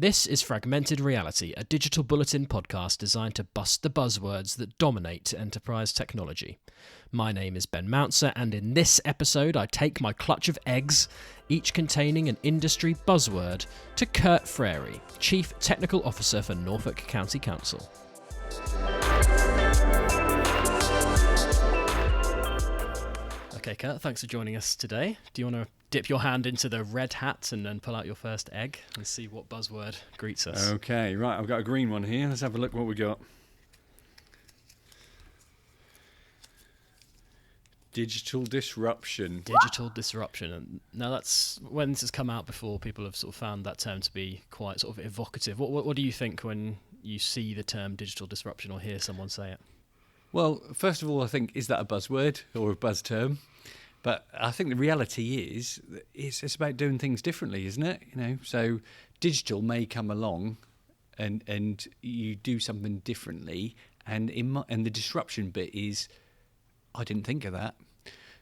This is Fragmented Reality, a digital bulletin podcast designed to bust the buzzwords that dominate enterprise technology. My name is Ben Mouncer, and in this episode I take my clutch of eggs, each containing an industry buzzword, to Kurt Frary, Chief Technical Officer for Norfolk County Council. Okay, Kurt, thanks for joining us today. Do you want to dip your hand into the red hat and then pull out your first egg and see what buzzword greets us? Okay, right, I've got a green one here. Let's have a look what we got. Digital disruption. Digital disruption. And now that's, when this has come out before, people have sort of found that term to be quite sort of evocative. What do you think when you see the term digital disruption or hear someone say it? Well, first of all, I think, is that a buzzword or a buzz term? But I think the reality is it's about doing things differently, isn't it? So digital may come along and you do something differently, and the disruption bit is, I didn't think of that.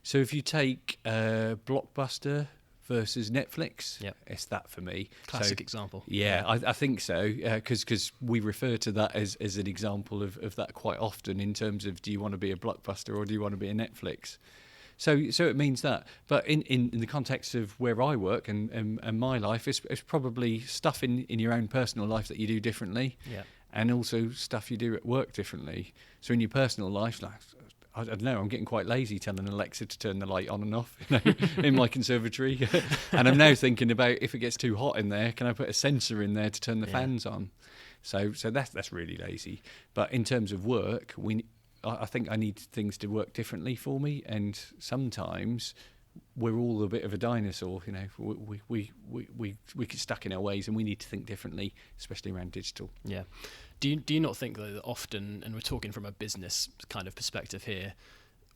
So if you take Blockbuster versus Netflix, Yep. It's that for me. Classic example. Yeah, I think so, because we refer to that as an example of that quite often in terms of, do you want to be a Blockbuster or do you want to be a Netflix? So it means that. But in the context of where I work and my life, it's probably stuff in your own personal life that you do differently, Yeah. and also stuff you do at work differently. So in your personal life, like, I don't know, I'm getting quite lazy telling Alexa to turn the light on and off in my conservatory. And I'm now thinking about, if it gets too hot in there, can I put a sensor in there to turn the fans on? So that's really lazy. But in terms of work, I think I need things to work differently for me, and sometimes we're all a bit of a dinosaur. We get stuck in our ways, and we need to think differently, especially around digital. Yeah. Do you not think though that often, and we're talking from a business kind of perspective here,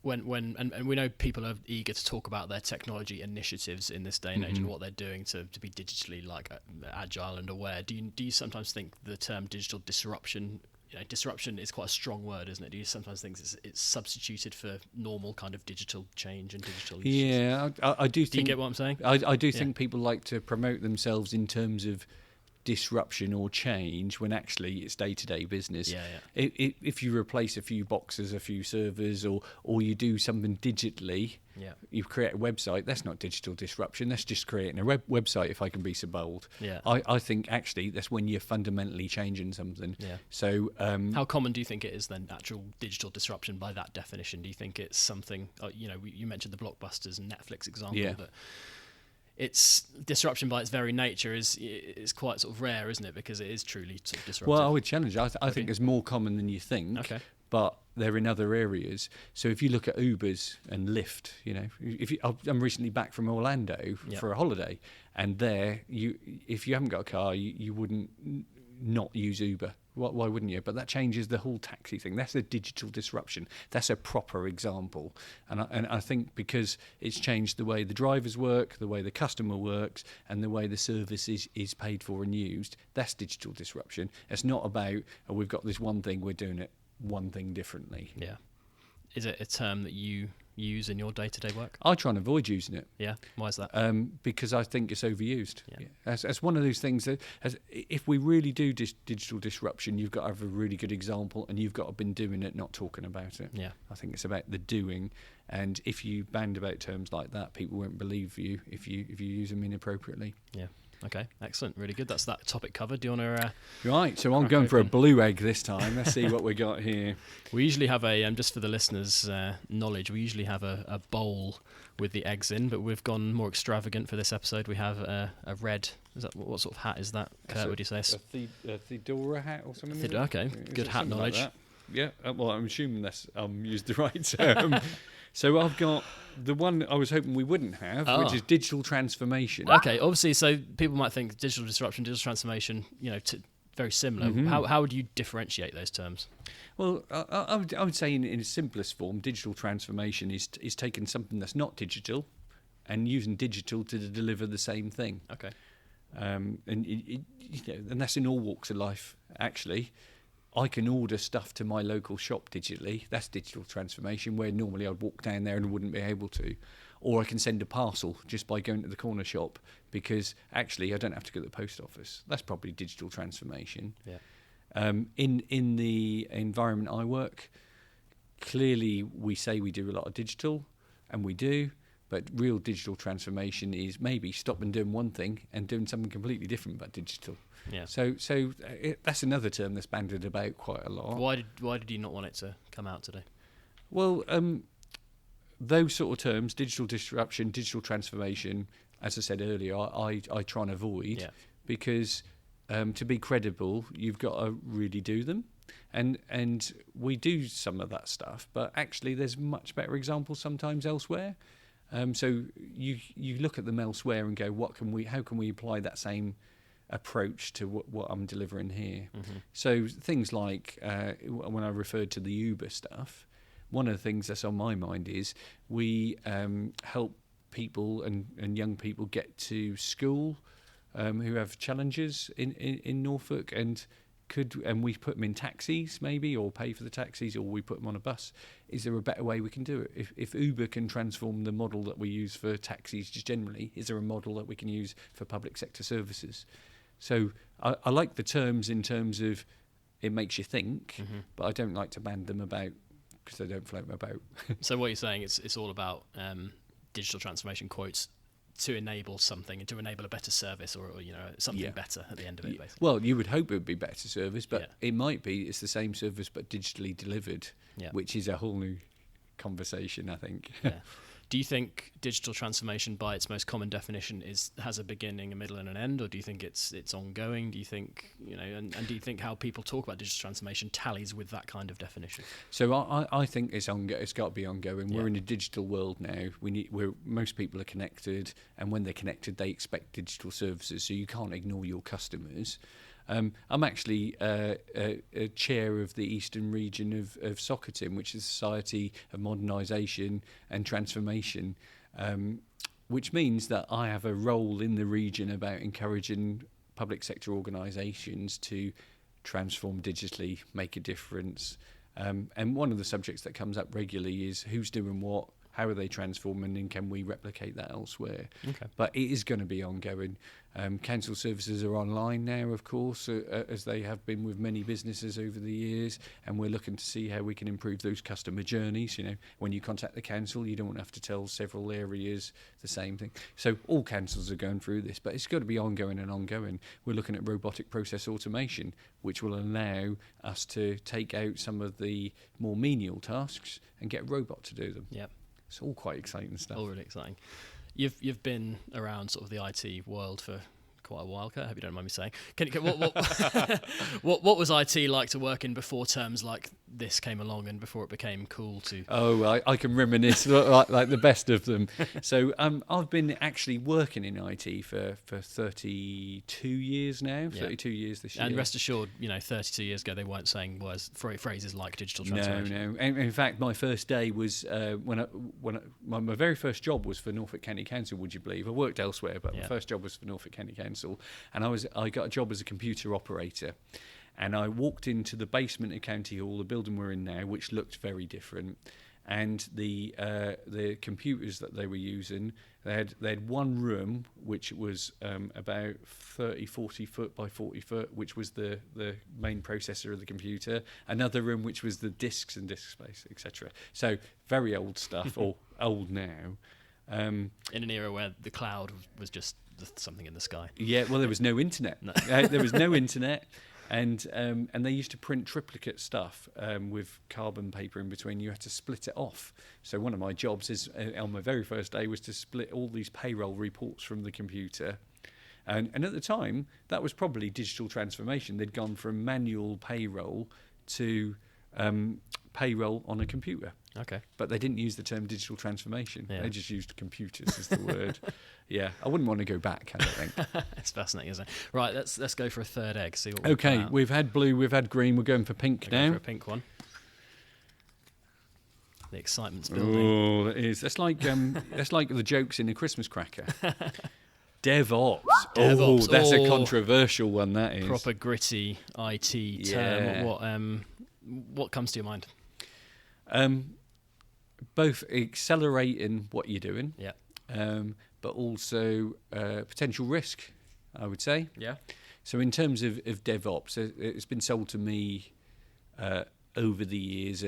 when we know people are eager to talk about their technology initiatives in this day and age and what they're doing to be digitally agile and aware, do you sometimes think the term digital disruption, disruption is quite a strong word, isn't it? Do you sometimes think it's substituted for normal kind of digital change and digital issues? Yeah, I do think. Do you get what I'm saying? I do think people like to promote themselves in terms of disruption or change when actually it's day-to-day business. Yeah. If you replace a few boxes, a few servers, or you do something digitally, you create a website, that's not digital disruption, that's just creating a website, if I can be so bold. Yeah. I think actually that's when you're fundamentally changing something. Yeah. So how common do you think it is then, actual digital disruption by that definition? Do you think it's something, you mentioned the Blockbusters and Netflix example, but it's disruption by its very nature is quite sort of rare, isn't it? Because it is truly sort of disruptive. Well, I would challenge it. I think it's more common than you think. Okay. But they're in other areas. So if you look at Ubers and Lyft, I'm recently back from Orlando for a holiday, and there, if you haven't got a car, you wouldn't not use Uber. Why wouldn't you? But that changes the whole taxi thing. That's a digital disruption. That's a proper example. And I think because it's changed the way the drivers work, the way the customer works, and the way the service is paid for and used, that's digital disruption. It's not about, we've got this one thing, we're doing it one thing differently. Yeah. Is it a term that you use in your day-to-day work? I try and avoid using it. Yeah. Why is that? Because I think it's overused. Yeah. That's one of those things that, if we really do digital disruption, you've got to have a really good example, and you've got to have been doing it, not talking about it. Yeah. I think it's about the doing, and if you band about terms like that, people won't believe you if you use them inappropriately. Yeah. Okay, excellent, really good. That's that topic covered. Do you want to? Right, so I'm going for a blue egg this time. Let's see what we got here. We usually have just for the listeners' knowledge, we usually have a bowl with the eggs in, but we've gone more extravagant for this episode. We have a red. Is that what sort of hat is that? Kurt, would you say? A fedora hat or something? Okay, good hat knowledge. Like yeah, well, I'm assuming that's used the right term. So I've got the one I was hoping we wouldn't have, which is digital transformation. Okay, obviously, so people might think digital disruption, digital transformation, very similar. Mm-hmm. How would you differentiate those terms? Well, I would say in its simplest form, digital transformation is taking something that's not digital and using digital to deliver the same thing. Okay. And that's in all walks of life, actually. I can order stuff to my local shop digitally. That's digital transformation, where normally I'd walk down there and wouldn't be able to. or I can send a parcel just by going to the corner shop, because actually I don't have to go to the post office. That's probably digital transformation. Yeah. In the environment I work, clearly we say we do a lot of digital, and we do, but real digital transformation is maybe stopping doing one thing and doing something completely different but digital. Yeah. So that's another term that's bandied about quite a lot. Why did you not want it to come out today? Well, those sort of terms, digital disruption, digital transformation, as I said earlier, I try and avoid, because to be credible, you've got to really do them. And we do some of that stuff, but actually there's much better examples sometimes elsewhere. So you look at them elsewhere and go, how can we apply that same approach to what I'm delivering here? Mm-hmm. So things like when I referred to the Uber stuff, one of the things that's on my mind is we help people and young people get to school who have challenges in Norfolk, and we put them in taxis maybe, or pay for the taxis, or we put them on a bus. Is there a better way we can do it? If Uber can transform the model that we use for taxis just generally, is there a model that we can use for public sector services? So I like the terms in terms of it makes you think, but I don't like to band them about because they don't float my boat. So what you're saying is it's all about digital transformation quotes to enable something and to enable a better service, or something better at the end of it, basically. Well, you would hope it would be better service, but it might be it's the same service but digitally delivered, which is a whole new conversation, I think. Yeah. Do you think digital transformation, by its most common definition, has a beginning, a middle, and an end, or do you think it's ongoing? Do you think and do you think how people talk about digital transformation tallies with that kind of definition? So I think it's got to be ongoing. Yeah. We're in a digital world now. Most people are connected, and when they're connected, they expect digital services. So you can't ignore your customers. I'm actually a chair of the Eastern region of SOCATIM, which is Society of Modernisation and Transformation, which means that I have a role in the region about encouraging public sector organisations to transform digitally, make a difference. And one of the subjects that comes up regularly is who's doing what, how are they transforming, and can we replicate that elsewhere? Okay. But it is going to be ongoing. Council services are online now, of course, as they have been with many businesses over the years, and we're looking to see how we can improve those customer journeys. When you contact the council, you don't have to tell several areas the same thing. So all councils are going through this, but it's got to be ongoing and ongoing. We're looking at robotic process automation, which will allow us to take out some of the more menial tasks and get a robot to do them. Yep. It's all quite exciting stuff. All really exciting. You've been around sort of the IT world for quite a while, Kurt. I hope you don't mind me saying. What was IT like to work in before terms like this came along and before it became cool to... Oh, I can reminisce like the best of them. So I've been actually working in IT for 32 years now, 32 years this year. And rest assured, 32 years ago, they weren't saying phrases like digital transformation. No. In fact, my first day was when my very first job was for Norfolk County Council, would you believe? I worked elsewhere, but my first job was for Norfolk County Council, and I got a job as a computer operator. And I walked into the basement of County Hall, the building we're in now, which looked very different. And the computers that they were using, they had one room which was about 40 foot by 40 foot, which was the main processor of the computer. Another room which was the disks and disk space, etc. So very old stuff, or old now. In an era where the cloud was just something in the sky. Yeah, well, there was no internet. No. There was no internet. And they used to print triplicate stuff with carbon paper in between. You had to split it off. So one of my jobs on my very first day was to split all these payroll reports from the computer. And at the time, that was probably digital transformation. They'd gone from manual payroll to payroll on a computer. Okay. But they didn't use the term digital transformation. Yeah. They just used computers as the word. Yeah, I wouldn't want to go back, I don't think. It's fascinating, isn't it? Right, let's go for a third egg. See what okay, we've had blue, we've had green, we're going for pink now. Go for a pink one. The excitement's building. Oh, it is. That's like the jokes in a Christmas cracker. DevOps. Oh, that's a controversial one, that is. Proper gritty IT term. What comes to your mind? Both accelerating what you're doing. Yeah. but also potential risk, I would say. Yeah. So in terms of DevOps, it's been sold to me over the years,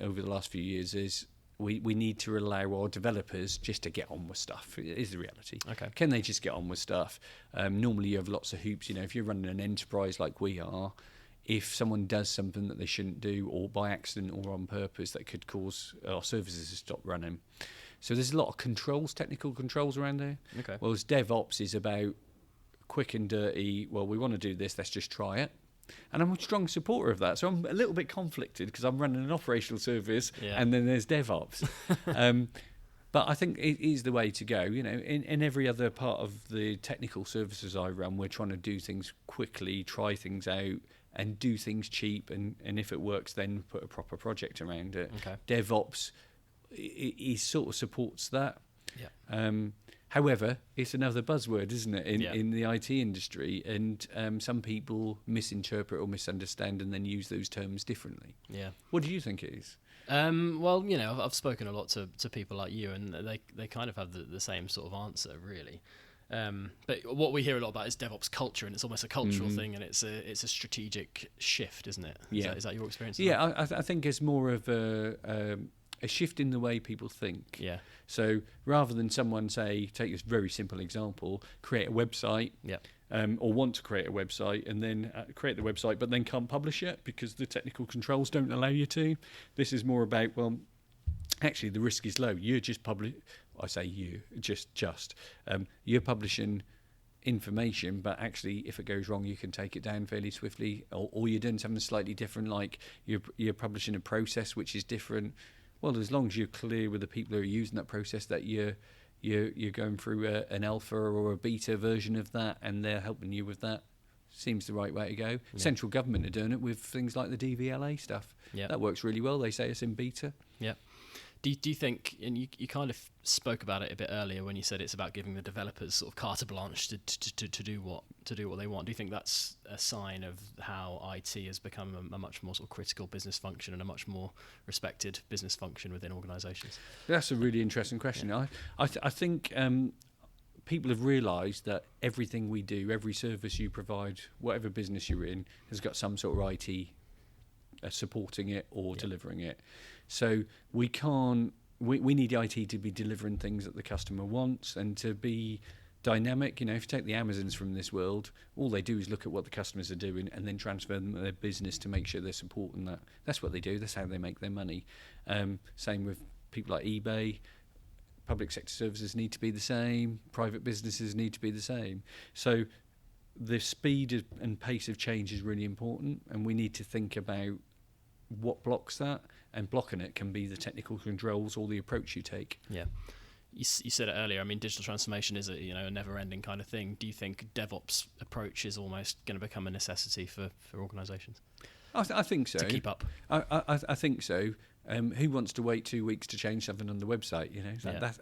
over the last few years, is we need to allow our developers just to get on with stuff. It is the reality. Okay. Can they just get on with stuff? Normally you have lots of hoops. If you're running an enterprise like we are, if someone does something that they shouldn't do, or by accident or on purpose, that could cause our services to stop running. So there's a lot of controls, technical controls around there. Okay. Whereas DevOps is about quick and dirty. Well, we want to do this. Let's just try it. And I'm a strong supporter of that. So I'm a little bit conflicted because I'm running an operational service, and then there's DevOps. But I think it is the way to go. In every other part of the technical services I run, we're trying to do things quickly, try things out, and do things cheap. And if it works, then put a proper project around it. Okay. DevOps, it sort of supports that. Yeah. However, it's another buzzword, isn't it, in the IT industry? And some people misinterpret or misunderstand and then use those terms differently. Yeah. What do you think it is? Well, I've spoken a lot to people like you, and they kind of have the same sort of answer, really. But what we hear a lot about is DevOps culture, and it's almost a cultural thing, and it's a strategic shift, isn't it? Is that your experience? Yeah, I think it's more of a shift in the way people think. Yeah. So rather than someone take this very simple example, create a website, or want to create a website and then create the website, but then can't publish it because the technical controls don't allow you to. This is more about, well, actually the risk is low. You're just you're publishing information, but actually if it goes wrong you can take it down fairly swiftly, or you're doing something slightly different, like you're publishing a process which is different. Well, as long as you're clear with the people who are using that process that you're going through an alpha or a beta version of that, and they're helping you with that, seems the right way to go. Yeah. Central government are doing it with things like the DVLA stuff. Yeah. That works really well. They say it's in beta. Yeah. Do you think, and you kind of spoke about it a bit earlier when you said it's about giving the developers sort of carte blanche to do what they want? Do you think that's a sign of how IT has become a much more sort of critical business function and a much more respected business function within organisations? That's a really interesting question. Yeah. I think people have realised that everything we do, every service you provide, whatever business you're in, has got some sort of IT supporting it or delivering it. So we need IT to be delivering things that the customer wants and to be dynamic. If you take the Amazons from this world, all they do is look at what the customers are doing and then transfer them to their business to make sure they're supporting that. That's what they do. That's how they make their money. Same with people like eBay. Public sector services need to be the same. Private businesses need to be the same. So the speed and pace of change is really important, and we need to think about what blocks that, and blocking it can be the technical controls or the approach you take. Yeah. You said it earlier. I mean, digital transformation is a never-ending kind of thing. Do you think DevOps approach is almost going to become a necessity for organisations? I think so. To keep up. I think so. Who wants to wait 2 weeks to change something on the website?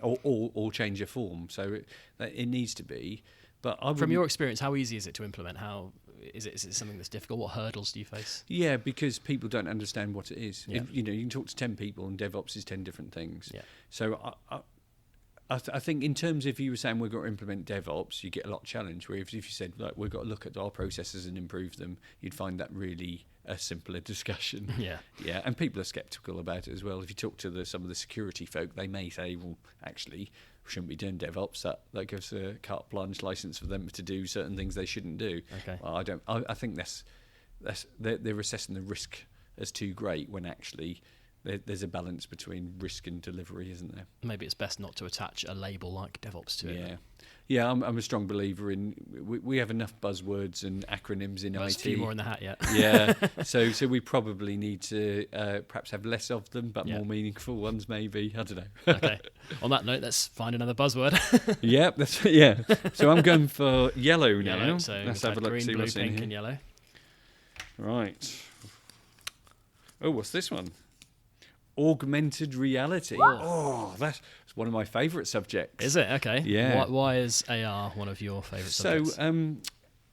Or change a form? So it needs to be. But from your experience, how easy is it to implement? How is it something that's difficult? What hurdles do you face? Yeah, because people don't understand what it is. Yeah. You can talk to 10 people, and DevOps is 10 different things. Yeah. So I think in terms of, if you were saying we've got to implement DevOps, you get a lot of challenge. Where if you said, like, we've got to look at our processes and improve them, you'd find that really a simpler discussion. Yeah. Yeah, and people are sceptical about it as well. If you talk to some of the security folk, they may say, well, actually, we shouldn't be doing DevOps. That gives a carte blanche license for them to do certain things they shouldn't do. Okay. Well, I think they're assessing the risk as too great, when actually there's a balance between risk and delivery, isn't there? Maybe it's best not to attach a label like DevOps to it. Yeah. Yeah, I'm a strong believer in, we have enough buzzwords and acronyms in IT. There's a few more in the hat yet. Yeah, so we probably need to perhaps have less of them, but more meaningful ones maybe. I don't know. Okay. On that note, let's find another buzzword. So I'm going for yellow now. Yellow, so let's have a look, green, see blue, what's in pink here. and yellow. Right. Oh, what's this one? Augmented reality. Wow. Oh, that's one of my favourite subjects. Is it? Okay. Yeah. Why is AR one of your favourite subjects? So,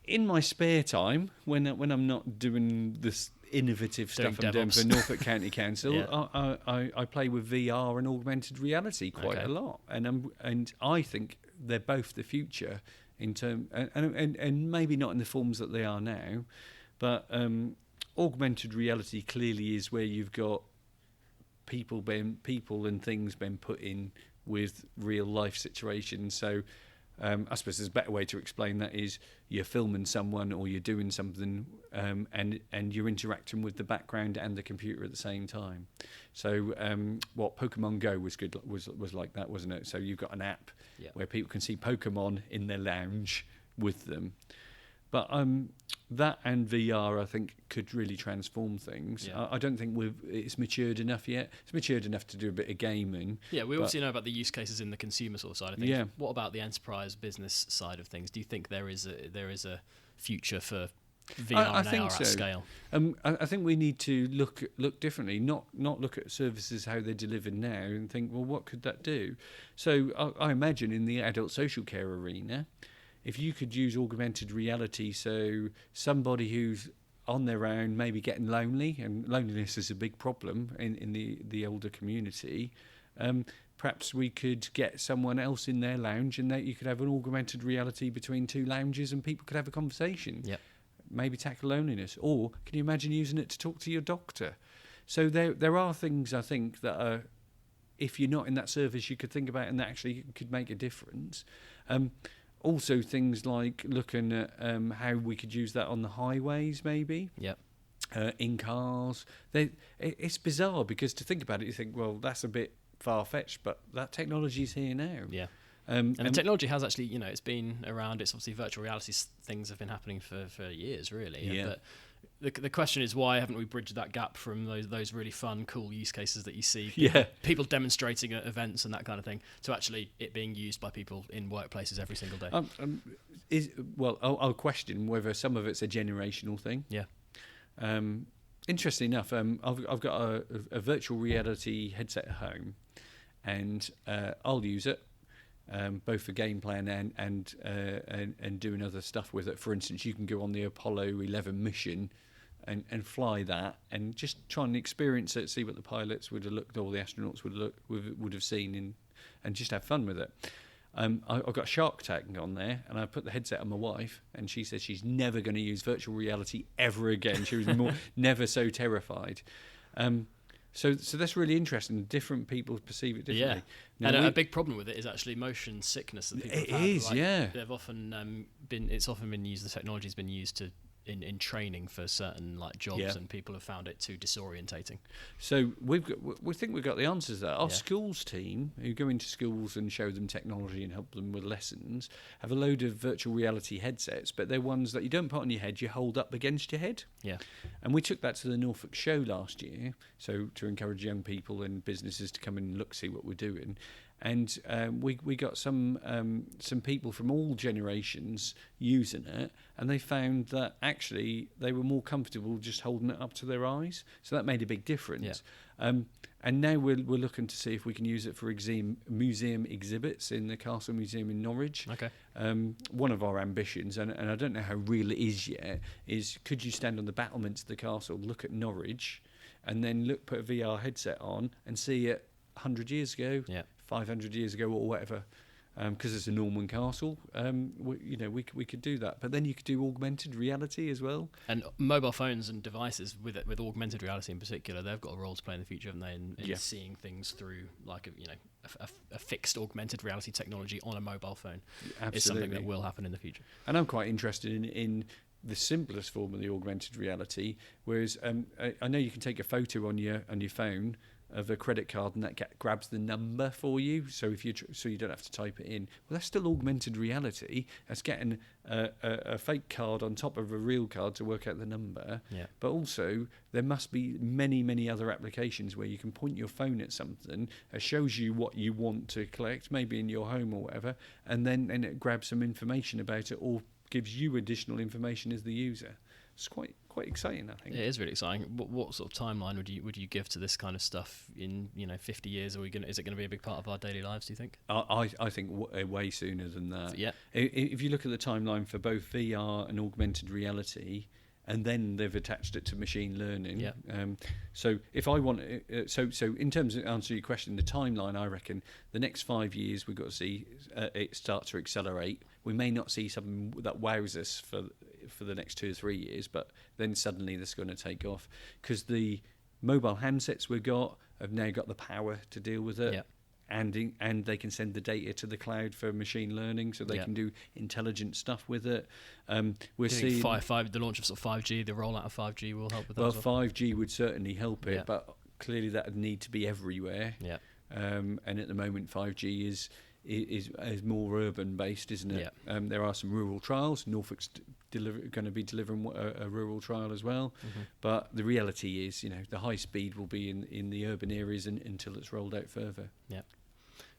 in my spare time, when I'm not doing this innovative Doing stuff I'm doing DevOps. for Norfolk County Council. Yeah. I play with VR and augmented reality quite a lot, and I think they're both the future in term, and maybe not in the forms that they are now, but augmented reality clearly is where you've got people and things being put in with real life situations. So I suppose there's a better way to explain that is you're filming someone or you're doing something and you're interacting with the background and the computer at the same time. So what Pokemon Go was good was like that, wasn't it? So you've got an app where people can see Pokemon in their lounge with them. But that and VR, I think, could really transform things. Yeah. I don't think it's matured enough yet. It's matured enough to do a bit of gaming. Yeah, we obviously know about the use cases in the consumer sort of side of things. Yeah. What about the enterprise business side of things? Do you think there is a future for VR and AR at scale? I think we need to look differently, not look at services how they're delivered now and think, well, what could that do? So I imagine in the adult social care arena, if you could use augmented reality, so somebody who's on their own, maybe getting lonely, and loneliness is a big problem in the older community, perhaps we could get someone else in their lounge and that you could have an augmented reality between two lounges and people could have a conversation. Yep. Maybe tackle loneliness. Or can you imagine using it to talk to your doctor? So there are things, I think, that are, if you're not in that service, you could think about and that actually could make a difference. Also, things like looking at how we could use that on the highways, maybe. Yep. In cars. It's bizarre because to think about it, you think, well, that's a bit far-fetched, but that technology's here now. Yeah. And the technology has actually, it's been around. It's obviously virtual reality things have been happening for years, really. Yeah. But the question is, why haven't we bridged that gap from those really fun, cool use cases that you see? People demonstrating at events and that kind of thing, to actually it being used by people in workplaces every single day. I'll question whether some of it's a generational thing. Yeah. Interesting enough, I've got a virtual reality headset at home, and I'll use it. Both for game plan and doing other stuff with it. For instance, you can go on the Apollo 11 mission and fly that and just try and experience it, see what the pilots would have looked, or the astronauts would have seen, and just have fun with it. I've got Shark Tank on there, and I put the headset on my wife, and she says she's never going to use virtual reality ever again. She was never so terrified. So that's really interesting. Different people perceive it differently. Yeah, and a big problem with it is actually motion sickness that people have had. Yeah. They've often it's often been used. The technology's been used in training for certain jobs, and people have found it too disorientating. So we think we've got the answers there. Our schools team, who go into schools and show them technology and help them with lessons, have a load of virtual reality headsets, but they're ones that you don't put on your head, you hold up against your head. Yeah. And we took that to the Norfolk show last year, so to encourage young people and businesses to come and see what we're doing. And we got some people from all generations using it, and they found that actually they were more comfortable just holding it up to their eyes. So that made a big difference. Yeah. And now we're looking to see if we can use it for museum exhibits in the Castle Museum in Norwich. Okay. One of our ambitions, and I don't know how real it is yet, is could you stand on the battlements of the castle, look at Norwich, and then put a VR headset on and see it 100 years ago, 500 years ago, or whatever, because it's a Norman castle. We could do that, but then you could do augmented reality as well. And mobile phones and devices with augmented reality in particular, they've got a role to play in the future, haven't they? In seeing things through a fixed augmented reality technology on a mobile phone. Absolutely. Is something that will happen in the future. And I'm quite interested in the simplest form of the augmented reality. Whereas I know you can take a photo on your phone of a credit card, and that grabs the number for you, so you don't have to type it in. Well, that's still augmented reality. That's getting a fake card on top of a real card to work out the number. Yeah. But also, there must be many other applications where you can point your phone at something, it shows you what you want to collect, maybe in your home or whatever, and then it grabs some information about it, or gives you additional information as the user. It's quite exciting, I think. It is really exciting. What sort of timeline would you give to this kind of stuff in 50 years? Is it going to be a big part of our daily lives, do you think? I think way sooner than that. Yeah. If you look at the timeline for both VR and augmented reality, and then they've attached it to machine learning. Yeah. So if I want, so in terms of answer your question, the timeline, I reckon the next 5 years we've got to see it start to accelerate. We may not see something that wows us for the next 2 or 3 years, but then suddenly this is going to take off because the mobile handsets we've got have now got the power to deal with it. Yeah. And they can send the data to the cloud for machine learning, so they can do intelligent stuff with it. We're seeing the launch of sort of 5G, the rollout of 5G will help with that. Well, as well. 5G would certainly help it, but clearly that would need to be everywhere. Yeah. And at the moment, 5G is more urban based, isn't it? Yeah. There are some rural trials. Norfolk's going to be delivering a rural trial as well. Mm-hmm. But the reality is, the high speed will be in the urban areas until it's rolled out further. Yeah.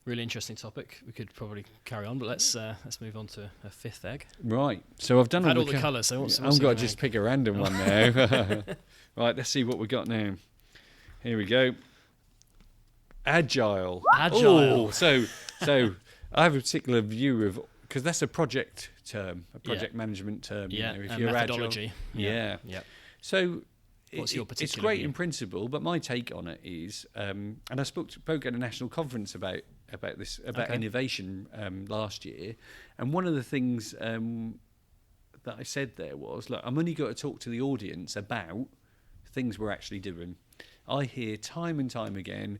Really interesting topic. We could probably carry on, but let's move on to a fifth egg. Right. So I've done all the colours. So what's I've got to just pick a random one now. Right. Let's see what we got now. Here we go. Agile. Oh, so I have a particular view of, because that's a project term, a project management term. Yeah. If you're methodology. Agile. Yeah. So what's your particular it's great view? in principle, but my take on it is, and I spoke at a national conference about innovation last year, and one of the things that I said there was, look, I'm only got to talk to the audience about things we're actually doing. I hear time and time again,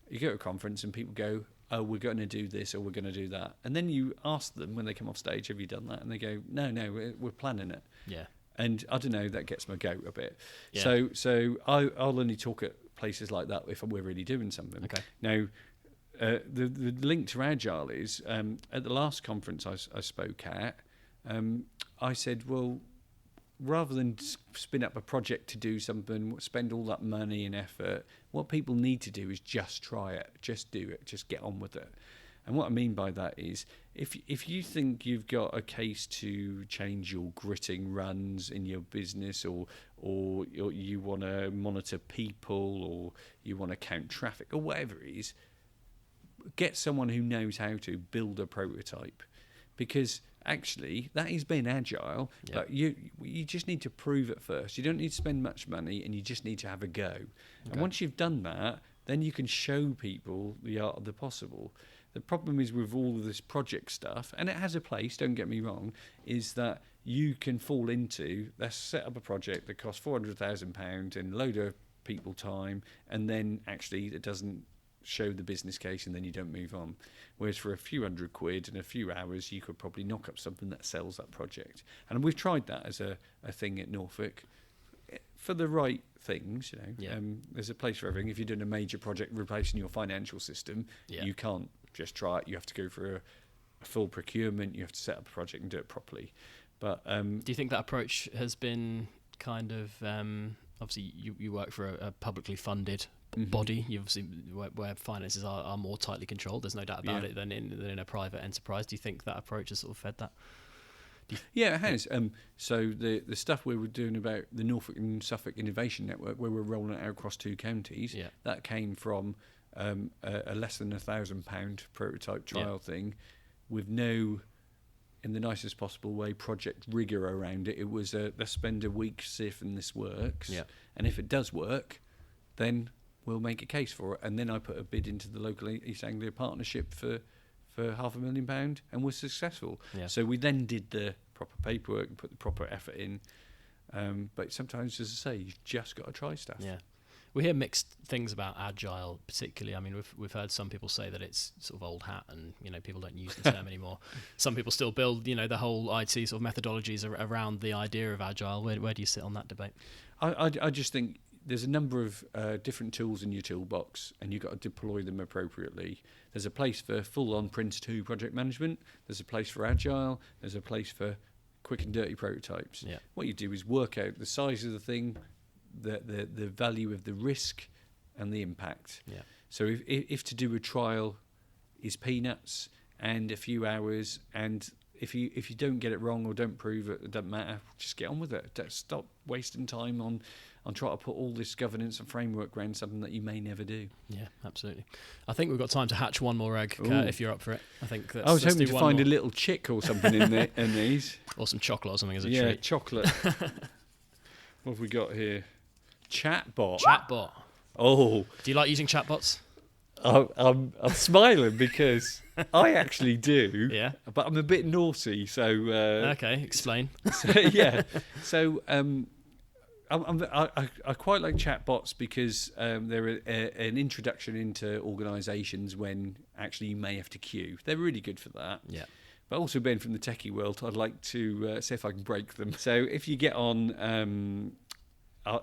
you go to a conference and people go, oh, we're going to do this or we're going to do that, and then you ask them when they come off stage, have you done that? And they go, no, we're planning it. Yeah. And I don't know, that gets my goat a bit. Yeah. So I'll only talk at places like that if we're really doing something. Okay. Now, the link to Agile is, at the last conference I spoke at, I said, well, rather than spin up a project to do something, spend all that money and effort, what people need to do is just try it, just do it, just get on with it. And what I mean by that is, if you think you've got a case to change your gritting runs in your business, or you want to monitor people, or you want to count traffic, or whatever it is, get someone who knows how to build a prototype, because actually that is being agile. But you just need to prove it first. You don't need to spend much money, and you just need to have a go. Okay. And once you've done that, then you can show people the art of the possible. The problem is with all of this project stuff, and it has a place, don't get me wrong, is that you can fall into, let's set up a project that costs £400,000 and a load of people time, and then actually it doesn't show the business case, and then you don't move on. Whereas for a few £100 and a few hours, you could probably knock up something that sells that project. And we've tried that as a thing at Norfolk for the right things. There's a place for everything. If you're doing a major project replacing your financial system, you can't just try it. You have to go for a full procurement. You have to set up a project and do it properly. But do you think that approach has been kind of obviously you work for a publicly funded body, you obviously where finances are more tightly controlled, there's no doubt about it, than in a private enterprise. Do you think that approach has sort of fed that? Yeah, it has. So the stuff we were doing about the Norfolk and Suffolk Innovation Network, where we're rolling it out across 2 counties, that came from a less than £1,000 prototype trial thing, with no, in the nicest possible way, project rigor around it. It was let's spend a week see if this works, and if it does work, then we'll make a case for it. And then I put a bid into the local East Anglia partnership for £500,000, and was successful. So we then did the proper paperwork and put the proper effort in. But sometimes, as I say, you've just got to try stuff. Yeah. We hear mixed things about agile, particularly. I mean, we've heard some people say that it's sort of old hat, and people don't use the term anymore. Some people still build, the whole IT sort of methodologies around the idea of agile. Where do you sit on that debate? I just think there's a number of different tools in your toolbox, and you've got to deploy them appropriately. There's a place for full-on Prince2 project management. There's a place for agile. There's a place for quick and dirty prototypes. What you do is work out the size of the thing, the value of the risk, and the impact. So if to do a trial is peanuts and a few hours, and if you don't get it wrong or don't prove it, it doesn't matter. Just get on with it. Stop wasting time on trying to put all this governance and framework around something that you may never do. Yeah, absolutely. I think we've got time to hatch one more egg, Kurt, if you're up for it. I was hoping to find a little chick or something in these. Or some chocolate or something as a treat. Yeah, chocolate. What have we got here? Chatbot. Chatbot. Oh, Do you like using chatbots? I'm smiling because I actually do. Yeah. But I'm a bit naughty, so. Okay, explain. So yeah. So I quite like chatbots because they're an introduction into organisations when actually you may have to queue. They're really good for that. Yeah. But also being from the techie world, I'd like to see if I can break them. So if you get on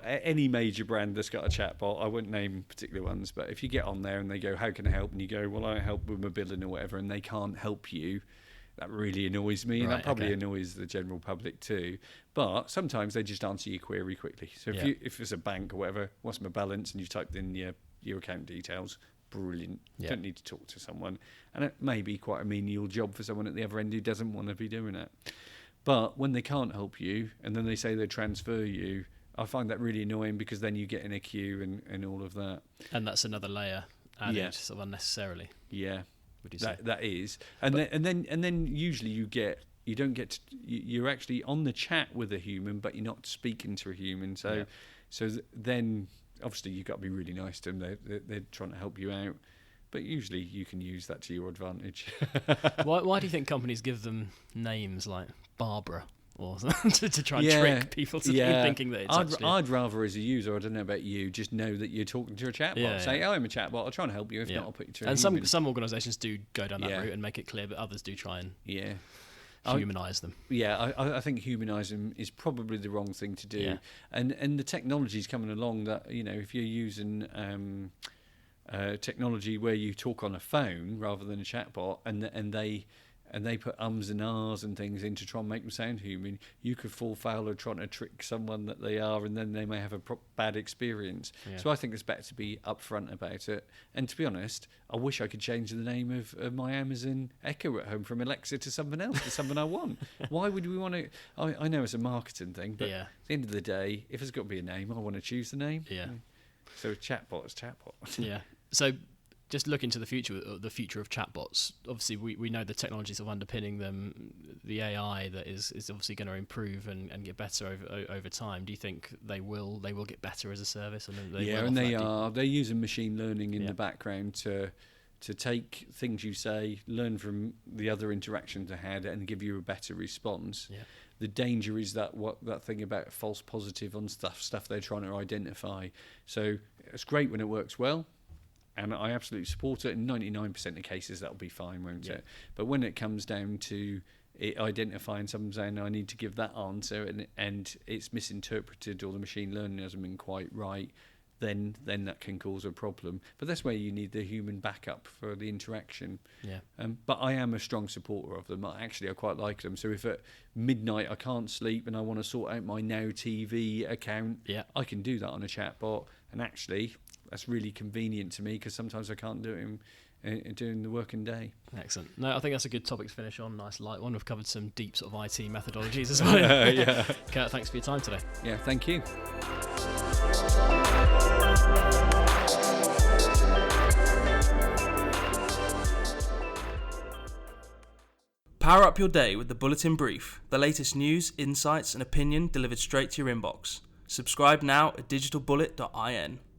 any major brand that's got a chatbot, I wouldn't name particular ones, but if you get on there and they go, how can I help? And you go, well, I help with my billing or whatever, and they can't help you, that really annoys me, and that probably annoys the general public too. But sometimes they just answer your query quickly. So if it's a bank or whatever, what's my balance, and you've typed in your account details, brilliant. Yeah. Don't need to talk to someone. And it may be quite a menial job for someone at the other end who doesn't want to be doing it. But when they can't help you, and then they say they transfer you, I find that really annoying because then you get in a queue and all of that. And that's another layer added sort of unnecessarily. Yeah. Would you say? That is. And then usually you're actually on the chat with a human, but you're not speaking to a human. So then obviously you've got to be really nice to them. They're trying to help you out. But usually you can use that to your advantage. Why do you think companies give them names like Barbara? Or to try and trick people to thinking that it's actually... I'd rather, as a user, I don't know about you, just know that you're talking to a chatbot. Say, I'm a chatbot, I'll try and help you. If not, I'll put you to a human. And some organisations do go down that route and make it clear, but others do try and humanise them. Yeah, I think humanise them is probably the wrong thing to do. Yeah. And the technology's coming along that, if you're using... technology where you talk on a phone rather than a chatbot, and they put ums and ahs and things in to try and make them sound human, you could fall foul of trying to trick someone that they are, and then they may have a bad experience. Yeah. So I think it's better to be upfront about it. And to be honest, I wish I could change the name of my Amazon Echo at home from Alexa to something else, to something I want. Why would we want to... I know it's a marketing thing, but at the end of the day, if it's got to be a name, I want to choose the name. Yeah. So chatbot is chatbot. Yeah. So just looking to the future of chatbots, obviously we know the technologies of underpinning them, the AI that is obviously going to improve and get better over time. Do you think they will get better as a service? They're using machine learning in the background to take things you say, learn from the other interactions they had, and give you a better response. Yeah. The danger is that thing about false positive on stuff they're trying to identify. So it's great when it works well. And I absolutely support it. In 99% of cases, that'll be fine, won't it? But when it comes down to it identifying something saying, I need to give that answer, and it's misinterpreted, or the machine learning hasn't been quite right, then that can cause a problem. But that's where you need the human backup for the interaction. Yeah. But I am a strong supporter of them. I quite like them. So if at midnight I can't sleep and I want to sort out my Now TV account, I can do that on a chatbot. And actually, that's really convenient to me because sometimes I can't do it during the working day. Excellent. No, I think that's a good topic to finish on. Nice light one. We've covered some deep sort of IT methodologies as well. Kurt, thanks for your time today. Yeah, thank you. Power up your day with the Bulletin Brief, the latest news, insights and opinion delivered straight to your inbox. Subscribe now at digitalbullet.in.